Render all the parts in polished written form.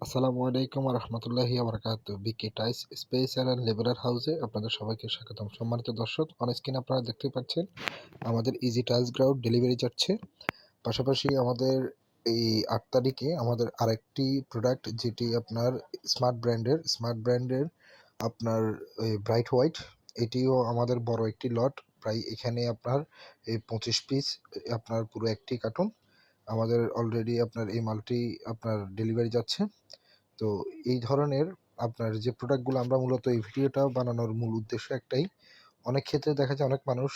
আসসালামু আলাইকুম রহমতুল্লাহি বারাকাতুহু। বিকে টাইস স্পেশাল অ্যান্ড লেবারার হাউসে আপনাদের সবাইকে স্বাগতম। সম্মানিত দর্শক, অন স্ক্রিন আপনারা দেখতে পাচ্ছেন আমাদের ইজি টাইলস গ্রাউন্ড ডেলিভারি যাচ্ছে। পাশাপাশি আমাদের এই ৮ তারিখে আমাদের আরেকটি প্রোডাক্ট, যেটি আপনার স্মার্ট ব্র্যান্ডের আপনার ব্রাইট হোয়াইট, এটিও আমাদের বড় একটি লট। প্রায় এখানে আপনার এই 25 পিস, আপনার পুরো একটি কার্টুন আমাদের অলরেডি আপনার এই মালটি আপনার ডেলিভারি যাচ্ছে। তো এই ধরনের আপনার যে প্রোডাক্টগুলো, আমরা মূলত এই ভিডিওটা বানানোর মূল উদ্দেশ্য একটাই। অনেক ক্ষেত্রে দেখা যায় অনেক মানুষ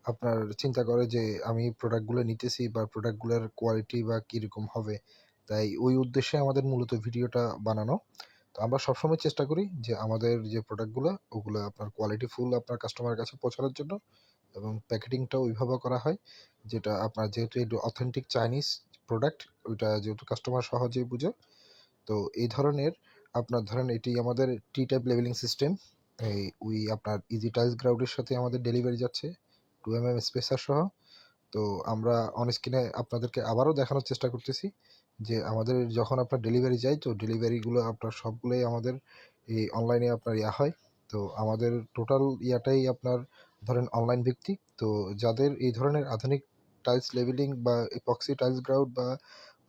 আপনার চিন্তা করে যে আমি প্রোডাক্টগুলো নিতেছি বা প্রোডাক্টগুলোর কোয়ালিটি বা কীরকম হবে, তাই ওই উদ্দেশ্যে আমাদের মূলত ভিডিওটা বানানো। তো আমরা সবসময় চেষ্টা করি যে আমাদের যে প্রোডাক্টগুলো ওগুলো আপনার কোয়ালিটি ফুল আপনার কাস্টমারের কাছে পৌঁছানোর জন্য, এবং প্যাকেটিংটাও ওইভাবে করা হয় যেটা আপনার, যেহেতু একটু অথেন্টিক চাইনিজ প্রোডাক্ট, ওইটা যেহেতু কাস্টমার সহজেই বুঝে। তো এই ধরনের আপনার ধরেন এটি আমাদের টি টাইপ লেভেলিং সিস্টেম। এই ওই আপনার ইজি টাইলস গ্রাউন্ডের সাথে আমাদের ডেলিভারি যাচ্ছে 2 স্পেসার সহ। তো আমরা অন স্ক্রিনে আপনাদেরকে আবারও দেখানোর চেষ্টা করতেছি যে আমাদের যখন আপনার ডেলিভারি যায়, তো ডেলিভারিগুলো আপনার সবগুলোই আমাদের এই অনলাইনে আপনার হয়। তো আমাদের টোটাল ইয়াটাই আপনার ধরেন অনলাইন ভিত্তিক। তো যাদের এই ধরনের আধুনিক টাইলস লেভেলিং বা এপক্সি টাইলস গ্রাউন্ড বা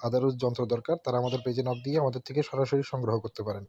আদারস যন্ত্র দরকার, তারা আমাদের পেজে নক দিয়ে আমাদের থেকে সরাসরি সংগ্রহ করতে পারেন।